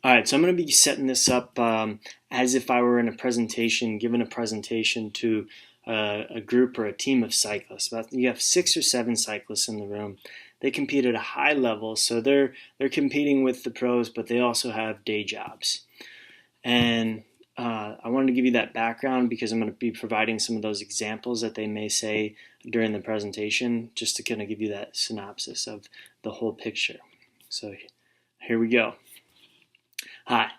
All right, so I'm going to be setting this up as if I were in a presentation, giving a presentation to a group or a team of cyclists. You have 6 or 7 cyclists in the room. They compete at a high level, so they're competing with the pros, but they also have day jobs. And I wanted to give you that background because I'm going to be providing some of those examples that they may say during the presentation, just to kind of give you that synopsis of the whole picture. So here we go. Hi,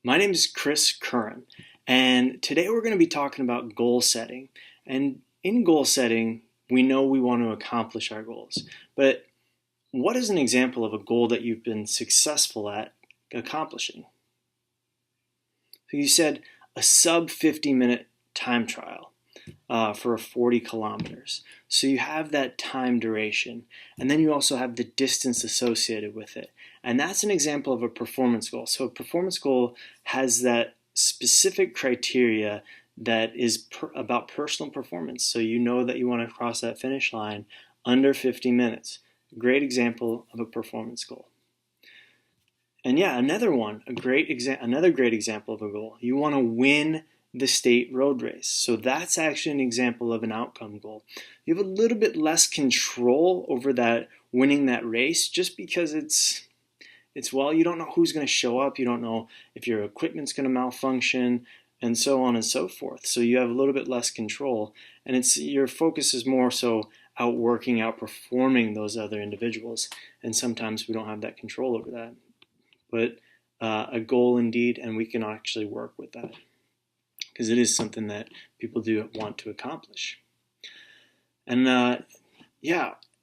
my name is Chris Curran, and today we're going to be talking about goal setting. And in goal setting, we know we want to accomplish our goals, but what is an example of a goal that you've been successful at accomplishing? So you said a sub 50-minute time trial for 40 kilometers. So you have that time duration, and then you also have the distance associated with it. And that's an example of a performance goal. So a performance goal has that specific criteria that is about personal performance. So you know that you want to cross that finish line under 50 minutes. Great example of a performance goal. And yeah, another great example of a goal. You want to win the state road race. So that's actually an example of an outcome goal. You have a little bit less control over that winning that race just because you don't know who's going to show up, you don't know if your equipment's going to malfunction, and so on and so forth. So you have a little bit less control, and your focus is more so outperforming those other individuals, and sometimes we don't have that control over that. But a goal indeed, and we can actually work with that because it is something that people do want to accomplish. And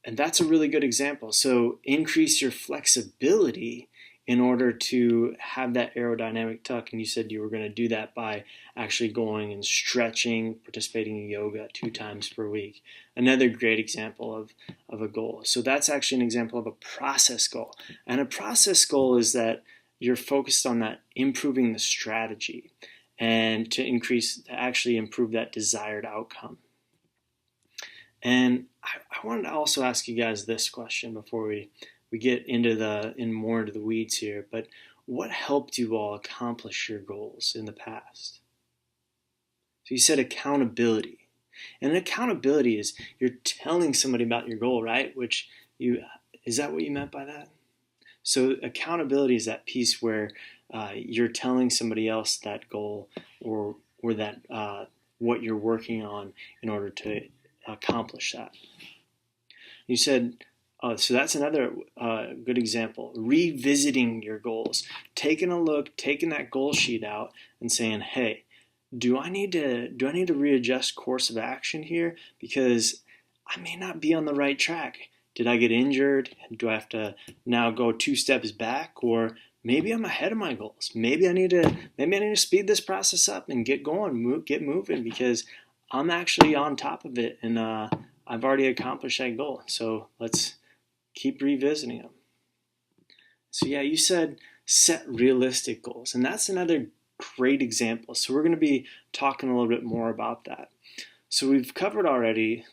and that's a really good example. So increase your flexibility in order to have that aerodynamic tuck. And you said you were going to do that by actually going and stretching, participating in yoga 2 times per week. Another great example of a goal. So that's actually an example of a process goal. And a process goal is that you're focused on that improving the strategy and to actually improve that desired outcome. And I wanted to also ask you guys this question before we get more into the weeds here. But what helped you all accomplish your goals in the past? So you said accountability. And accountability is you're telling somebody about your goal, right? Is that what you meant by that? So accountability is that piece where you're telling somebody else that goal or that what you're working on in order to accomplish that. You said, so that's another good example. Revisiting your goals, taking that goal sheet out and saying, hey, do I need to readjust course of action here because I may not be on the right track? Did I get injured? Do I have to now go 2 steps back? Or maybe I'm ahead of my goals. Maybe I need to speed this process up and get going, get moving because I'm actually on top of it and I've already accomplished that goal. So let's keep revisiting them. So yeah, you said set realistic goals, and that's another great example. So we're going to be talking a little bit more about that. So we've covered already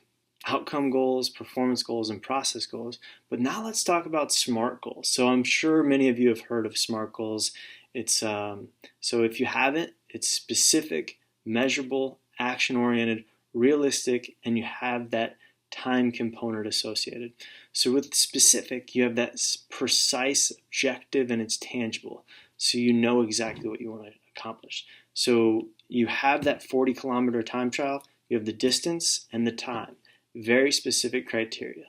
outcome goals, performance goals, and process goals. But now let's talk about SMART goals. So I'm sure many of you have heard of SMART goals. It's so if you haven't, it's specific, measurable, action-oriented, realistic, and you have that time component associated. So with specific, you have that precise objective and it's tangible. So you know exactly what you want to accomplish. So you have that 40-kilometer time trial, you have the distance and the time. Very specific criteria.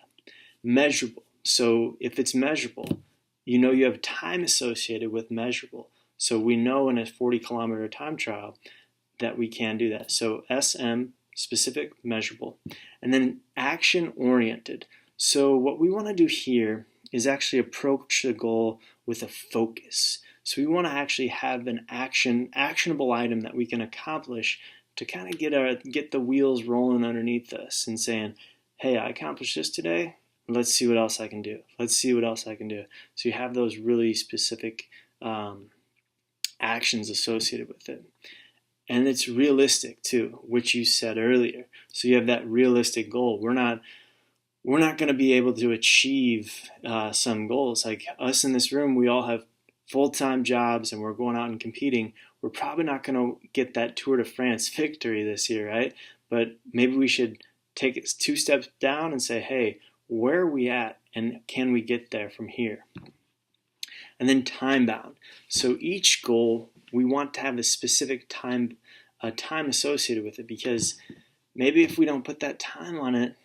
Measurable. So if it's measurable, you know you have time associated with measurable. So we know in a 40-kilometer time trial that we can do that. So SM, specific, measurable. And then action-oriented. So what we want to do here is actually approach the goal with a focus. So we want to actually have an actionable item that we can accomplish to kind of get the wheels rolling underneath us and saying, hey, I accomplished this today. Let's see what else I can do. So you have those really specific actions associated with it. And it's realistic too, which you said earlier. So you have that realistic goal. We're not going to be able to achieve some goals. Like us in this room, we all have full-time jobs and we're going out and competing, we're probably not going to get that Tour de France victory this year, right? But maybe we should take it 2 steps down and say, hey, where are we at and can we get there from here? And then time bound. So each goal, we want to have a specific time associated with it, because maybe if we don't put that time on it,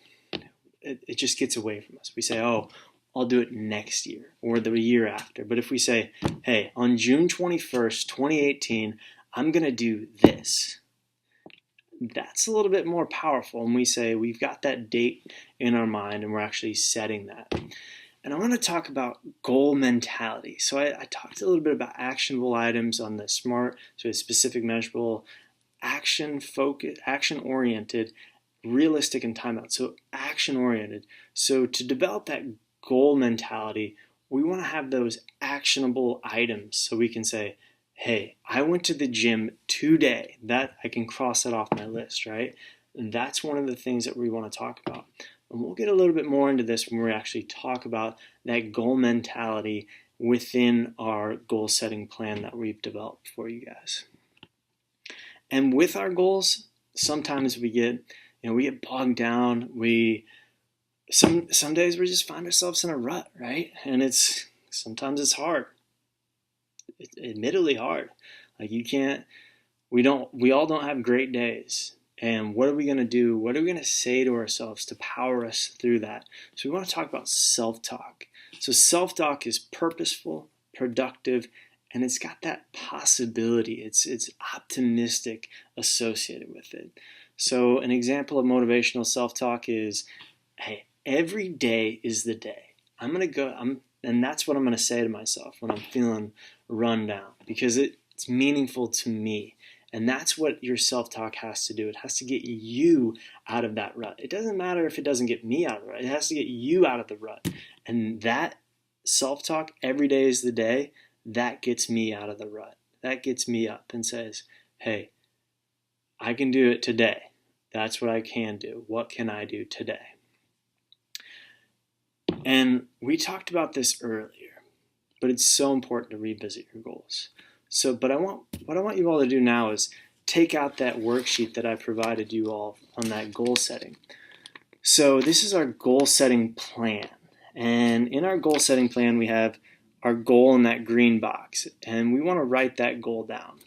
it just gets away from us. We say, oh, I'll do it next year or the year after. But if we say, hey, on June 21st, 2018, I'm going to do this, that's a little bit more powerful. And we say we've got that date in our mind and we're actually setting that. And I want to talk about goal mentality. So I talked a little bit about actionable items on the SMART, so specific, measurable, action-focused, action-oriented, realistic, and timeout. So action-oriented. So to develop that goal mentality, we want to have those actionable items so we can say, hey, I went to the gym today. That I can cross that off my list, right? And that's one of the things that we want to talk about. And we'll get a little bit more into this when we actually talk about that goal mentality within our goal setting plan that we've developed for you guys. And with our goals, sometimes we get bogged down. Some days we just find ourselves in a rut, right? And sometimes it's hard. It's admittedly hard. Like we all don't have great days. And what are we going to do? What are we going to say to ourselves to power us through that? So we want to talk about self-talk. So self-talk is purposeful, productive, and it's got that possibility. It's optimistic associated with it. So an example of motivational self-talk is, hey, every day is the day. And that's what I'm going to say to myself when I'm feeling run down, because it's meaningful to me. And that's what your self-talk has to do. It has to get you out of that rut. It doesn't matter if it doesn't get me out of the rut. It has to get you out of the rut. And that self-talk, every day is the day, that gets me out of the rut. That gets me up and says, hey, I can do it today. That's what I can do. What can I do today? And we talked about this earlier, but it's so important to revisit your goals. But what I want you all to do now is take out that worksheet that I provided you all on that goal setting. So this is our goal setting plan. And in our goal setting plan, we have our goal in that green box. And we want to write that goal down.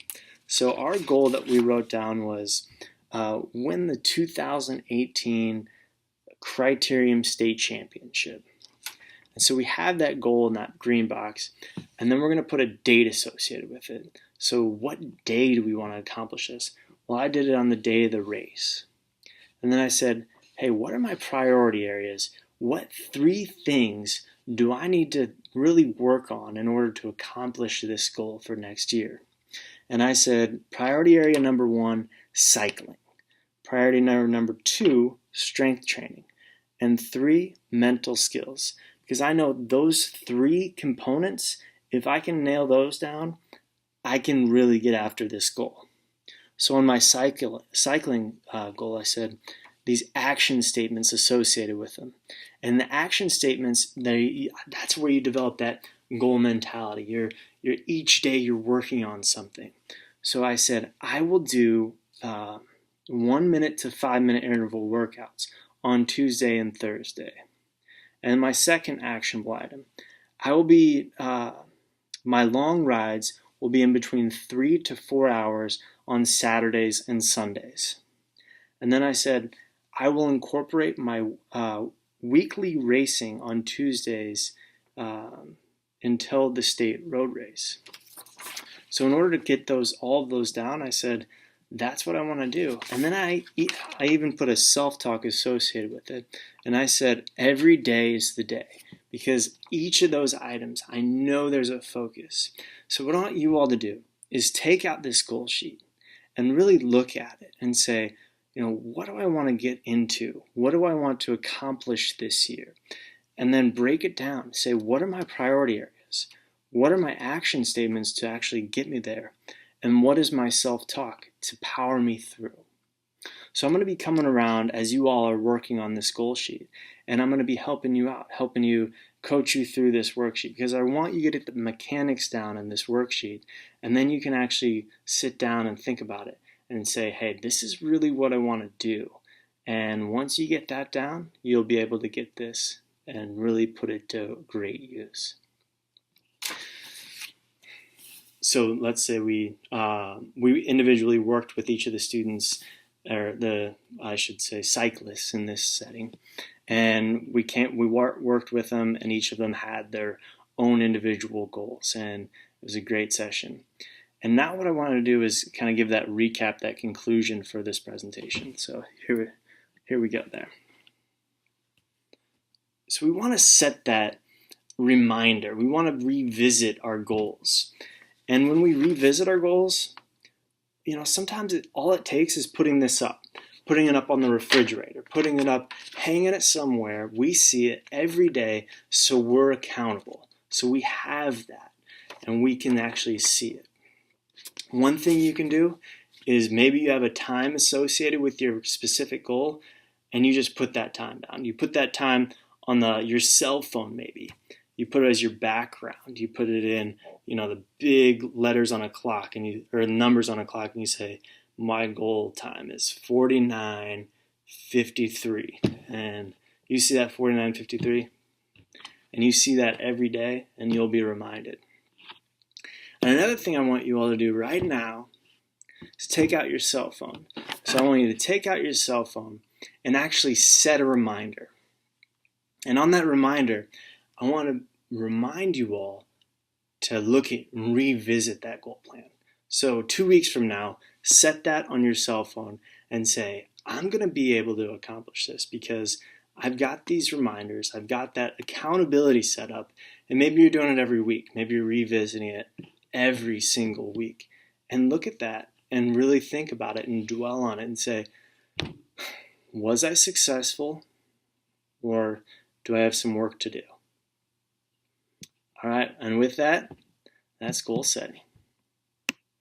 So our goal that we wrote down was win the 2018 Criterium State Championship. And so we have that goal in that green box, and then we're going to put a date associated with it. So what day do we want to accomplish this? Well, I did it on the day of the race. And then I said, hey, what are my priority areas? What 3 things do I need to really work on in order to accomplish this goal for next year? And I said, priority area number 1, cycling. Priority number 2, strength training. And 3, mental skills. Because I know those 3 components, if I can nail those down, I can really get after this goal. So on my cycling goal, I said these action statements associated with them. And the action statements, that's where you develop that goal mentality. You're each day you're working on something. So I said, I will do 1 minute to 5 minute interval workouts on Tuesday and Thursday. And my second actionable item, my long rides will be in between 3 to 4 hours on Saturdays and Sundays. And then I said, I will incorporate my weekly racing on Tuesdays until the state road race. So in order to get all of those down, I said, that's what I want to do. And then I even put a self-talk associated with it. And I said, every day is the day. Because each of those items, I know there's a focus. So what I want you all to do is take out this goal sheet and really look at it and say, what do I want to get into? What do I want to accomplish this year? And then break it down. Say, what are my priority areas? What are my action statements to actually get me there? And what is my self-talk to power me through? So I'm going to be coming around as you all are working on this goal sheet, and I'm going to be helping you out, helping you coach you through this worksheet because I want you to get the mechanics down in this worksheet, and then you can actually sit down and think about it and say, hey, this is really what I want to do. And once you get that down, you'll be able to get this and really put it to great use. So let's say we individually worked with each of the students, or cyclists in this setting, and we worked with them, and each of them had their own individual goals, and it was a great session. And now what I want to do is kind of give that recap, that conclusion for this presentation. So here we go there. So we want to set that reminder. We want to revisit our goals. And when we revisit our goals, sometimes all it takes is putting it up on the refrigerator, putting it up, hanging it somewhere. We see it every day, so we're accountable. So we have that, and we can actually see it. One thing you can do is maybe you have a time associated with your specific goal, and you just put that time down. You put that time on your cell phone maybe. You put it as your background. You put it in, the big letters on a clock, or numbers on a clock, and you say, my goal time is 49:53. And you see that 49:53, and you see that every day, and you'll be reminded. And another thing I want you all to do right now is take out your cell phone. So I want you to take out your cell phone and actually set a reminder. And on that reminder, I want to remind you all to look at and revisit that goal plan. So 2 weeks from now, set that on your cell phone and say, I'm going to be able to accomplish this because I've got these reminders, I've got that accountability set up, and maybe you're doing it every week. Maybe you're revisiting it every single week. And look at that and really think about it and dwell on it and say, was I successful, or do I have some work to do? All right, and with that, that's goal setting.